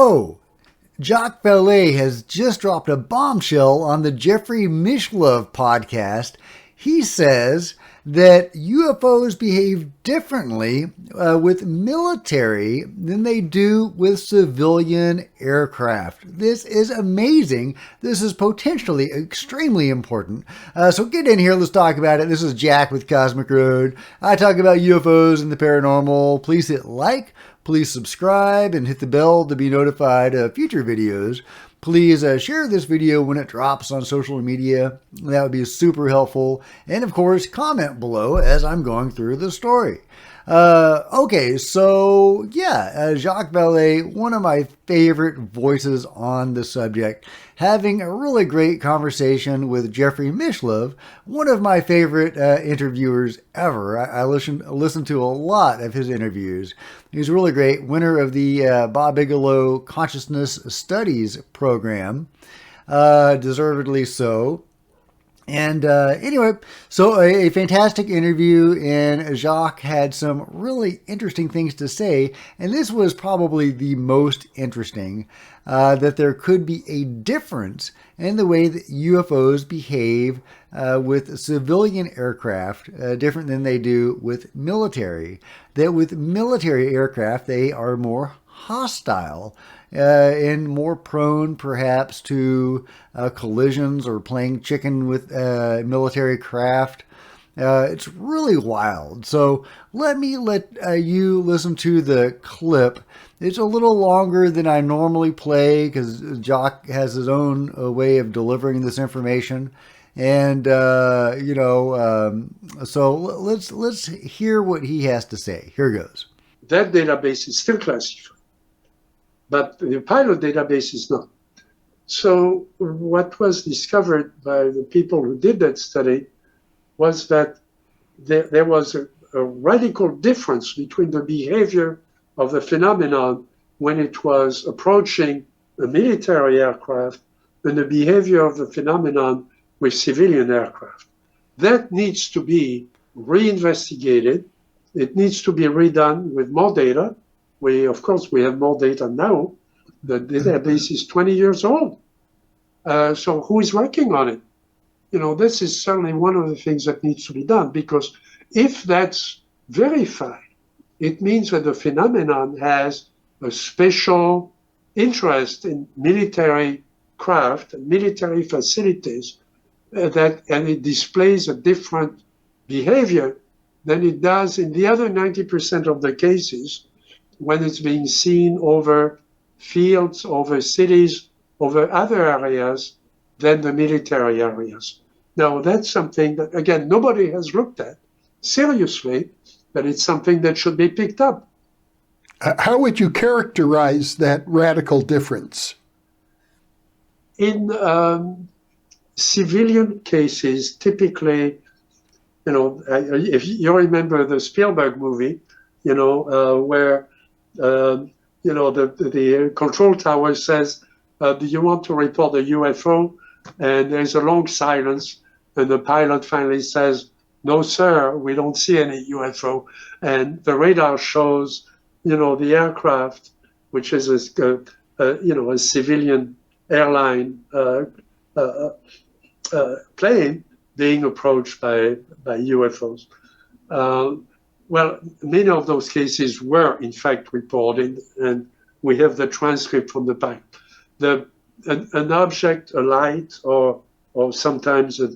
So, Jacques Vallee has just dropped a bombshell on the Jeffrey Mishlove podcast. He says that UFOs behave differently with military than they do with civilian aircraft. This is amazing. This is potentially extremely important. So get in here. Let's talk about it. This is Jack with Cosmic Road. I talk about UFOs and the paranormal. Please hit like. Please subscribe and hit the bell to be notified of future videos. Please share this video when it drops on social media. That would be super helpful. And of course, comment below as I'm going through the story. Okay, so yeah, Jacques Vallee, one of my favorite voices on the subject, having a really great conversation with Jeffrey Mishlove, one of my favorite interviewers ever. I listen to a lot of his interviews. He's really great, winner of the Bob Bigelow Consciousness Studies program, deservedly so. And anyway, so a fantastic interview, and Jacques had some really interesting things to say, and this was probably the most interesting, that there could be a difference in the way that UFOs behave with civilian aircraft, different than they do with military. That with military aircraft, they are more hostile and more prone perhaps to collisions or playing chicken with military craft. It's really wild. So let you listen to the clip. It's a little longer than I normally play because Jacques has his own way of delivering this information. And, so let's hear what he has to say. Here goes. That database is still classified, but the pilot database is not. So what was discovered by the people who did that study was that there was a radical difference between the behavior of the phenomenon when it was approaching a military aircraft and the behavior of the phenomenon with civilian aircraft. That needs to be reinvestigated. It needs to be redone with more data. Of course, we have more data now. The database is 20 years old. So who is working on it? This is certainly one of the things that needs to be done, because if that's verified, it means that the phenomenon has a special interest in military craft and military facilities, and it displays a different behavior than it does in the other 90% of the cases when it's being seen over fields, over cities, over other areas than the military areas. Now, that's something that, again, nobody has looked at seriously, but it's something that should be picked up. How would you characterize that radical difference? In civilian cases, typically, if you remember the Spielberg movie, where the control tower says, do you want to report a UFO? And there's a long silence, and the pilot finally says, no, sir, we don't see any UFO. And the radar shows, the aircraft, which is a civilian airline plane being approached by UFOs. Well, many of those cases were, in fact, reported, and we have the transcript from the pilot. An object, a light, or sometimes a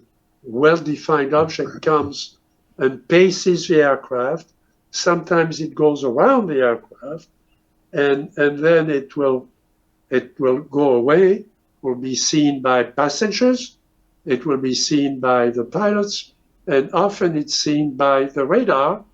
well-defined object comes and paces the aircraft. Sometimes it goes around the aircraft, and then it will go away, will be seen by passengers, it will be seen by the pilots, and often it's seen by the radar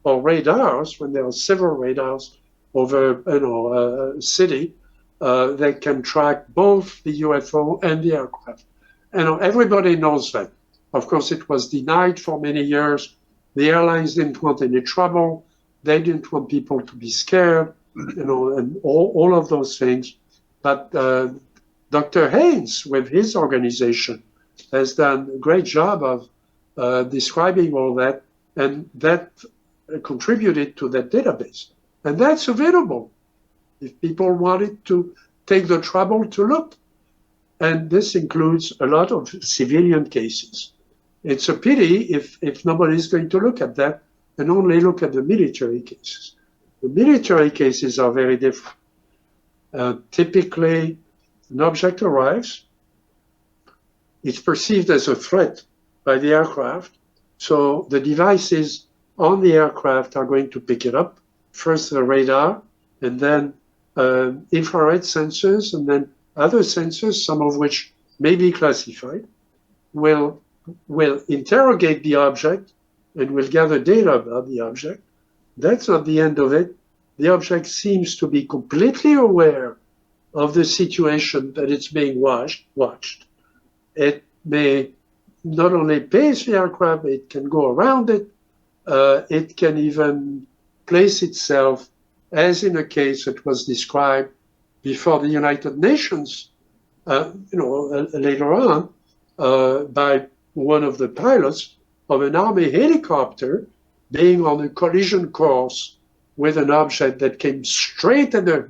or radars, when there are several radars over a city that can track both the UFO and the aircraft. And everybody knows that. Of course, it was denied for many years. The airlines didn't want any trouble. They didn't want people to be scared, and all of those things. But Dr. Haynes, with his organization, has done a great job of describing all that, and that contributed to that database. And that's available. if people wanted to take the trouble to look. And this includes a lot of civilian cases. It's a pity if nobody's going to look at that and only look at the military cases. The military cases are very different. Typically, an object arrives, it's perceived as a threat by the aircraft, so the devices on the aircraft are going to pick it up, first the radar, and then infrared sensors, and then other sensors, some of which may be classified, will interrogate the object and will gather data about the object. That's not the end of it. The object seems to be completely aware of the situation that it's being watched. It may not only pace the aircraft, it can go around it. It can even place itself, as in a case that was described before the United Nations, later on, by one of the pilots of an Army helicopter being on a collision course with an object that came straight at the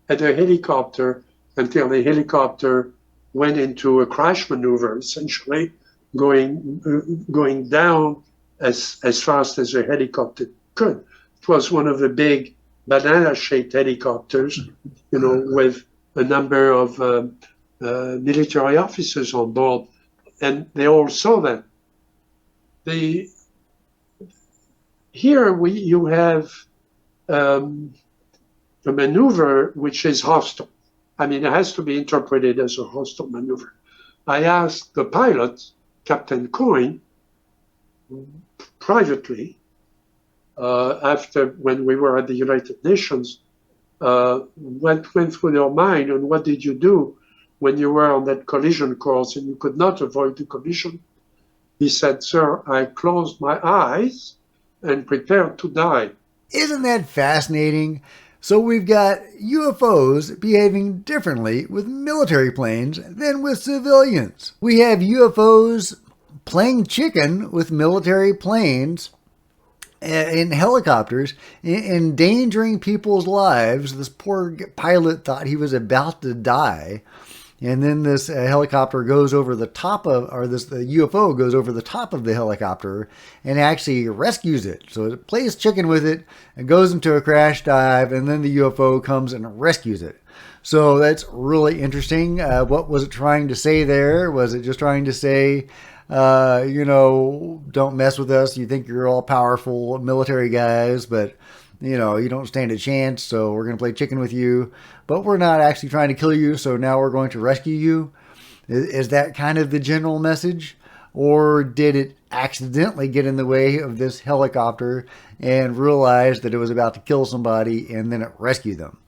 helicopter until the helicopter went into a crash maneuver, essentially going down as fast as the helicopter could. It was one of the big banana-shaped helicopters, with a number of military officers on board, and they all saw that. Here you have a maneuver which is hostile. I mean, it has to be interpreted as a hostile maneuver. I asked the pilot, Captain Coyne, privately, when we were at the United Nations, what went through your mind and what did you do when you were on that collision course and you could not avoid the collision? He said, "Sir, I closed my eyes and prepared to die." Isn't that fascinating? So we've got UFOs behaving differently with military planes than with civilians. We have UFOs playing chicken with military planes in helicopters, endangering people's lives. This poor pilot thought he was about to die. And then this helicopter goes over the top of, or the UFO goes over the top of the helicopter and actually rescues it. So it plays chicken with it and goes into a crash dive, and then the UFO comes and rescues it. So that's really interesting. What was it trying to say there? Was it just trying to say, don't mess with us. You think you're all powerful military guys, but you don't stand a chance, so we're going to play chicken with you, but we're not actually trying to kill you, so now we're going to rescue you? Is that kind of the general message? Or did it accidentally get in the way of this helicopter and realize that it was about to kill somebody and then it rescued them?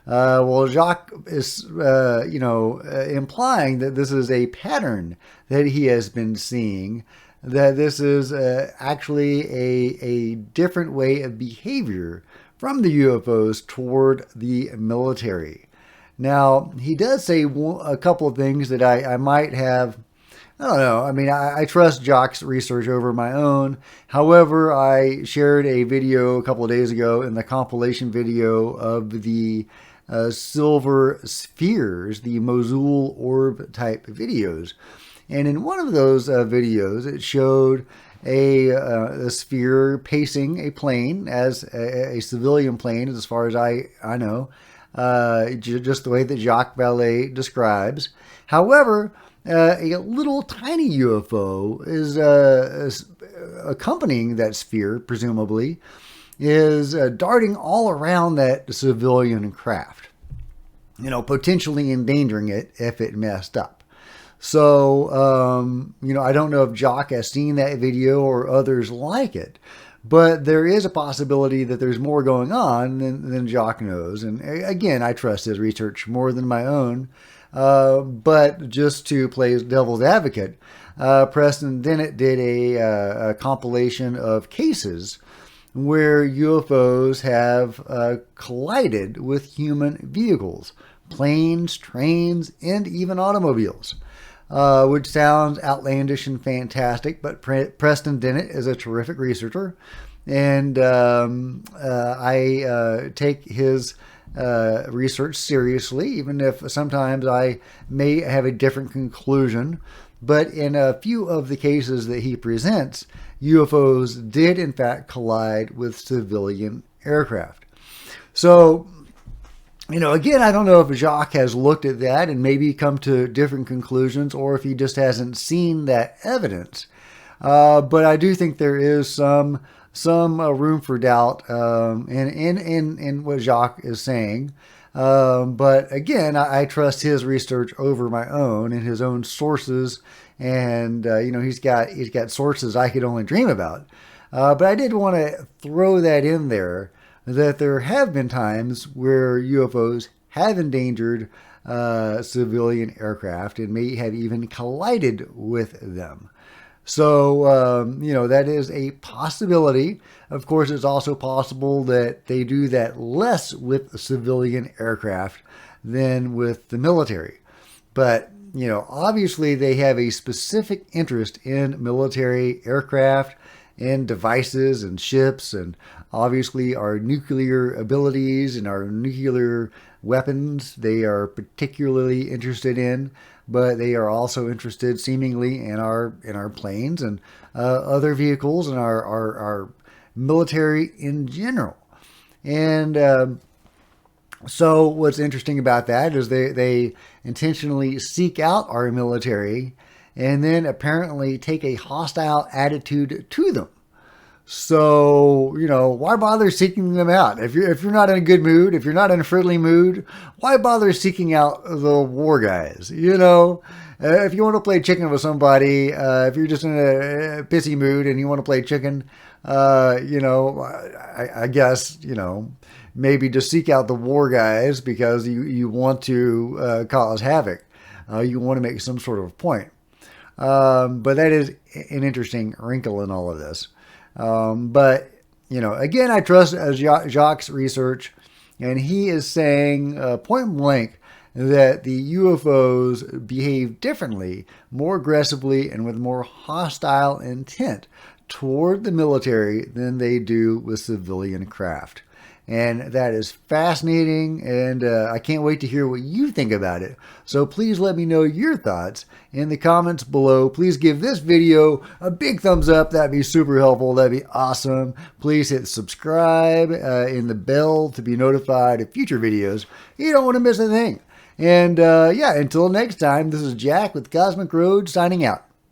Well, Jacques is, implying that this is a pattern that he has been seeing, that this is actually a different way of behavior from the UFOs toward the military. Now, he does say a couple of things that I might have, I don't know. I mean, I trust Jacques' research over my own. However, I shared a video a couple of days ago in the compilation video of the silver spheres, the Mosul orb type videos. And in one of those videos, it showed a sphere pacing a plane as a civilian plane, as far as I know, just the way that Jacques Vallee describes. However, a little tiny UFO is accompanying that sphere, presumably, is darting all around that civilian craft, potentially endangering it if it messed up. So, I don't know if Jacques has seen that video or others like it, but there is a possibility that there's more going on than Jacques knows. And again, I trust his research more than my own. But just to play devil's advocate, Preston Dennett did a compilation of cases where UFOs have collided with human vehicles, planes, trains, and even automobiles. Which sounds outlandish and fantastic, but Preston Dennett is a terrific researcher, and I take his research seriously, even if sometimes I may have a different conclusion. But in a few of the cases that he presents, UFOs did in fact collide with civilian aircraft. So, again, I don't know if Jacques has looked at that and maybe come to different conclusions, or if he just hasn't seen that evidence. But I do think there is some room for doubt in what Jacques is saying. But again, I trust his research over my own and his own sources. And he's got sources I could only dream about. But I did want to throw that in there, that there have been times where UFOs have endangered civilian aircraft and may have even collided with them. So, that is a possibility. Of course, it's also possible that they do that less with civilian aircraft than with the military. But, obviously they have a specific interest in military aircraft and devices and ships, and obviously our nuclear abilities and our nuclear weapons they are particularly interested in. But they are also interested, seemingly, in our planes and other vehicles and our military in general. And so, what's interesting about that is they intentionally seek out our military and then apparently take a hostile attitude to them. So, why bother seeking them out? If you're not in a good mood, if you're not in a friendly mood, why bother seeking out the war guys? If you want to play chicken with somebody, if you're just in a pissy mood and you want to play chicken, I guess, maybe just seek out the war guys because you want to cause havoc. You want to make some sort of point. But that is an interesting wrinkle in all of this. But, again, I trust Jacques' research, and he is saying point blank that the UFOs behave differently, more aggressively, and with more hostile intent toward the military than they do with civilian craft. And that is fascinating, and I can't wait to hear what you think about it. So please let me know your thoughts in the comments below. Please give this video a big thumbs up. That'd be super helpful. That'd be awesome. Please hit subscribe and the bell to be notified of future videos. You don't want to miss a thing. And until next time, this is Jack with Cosmic Road signing out.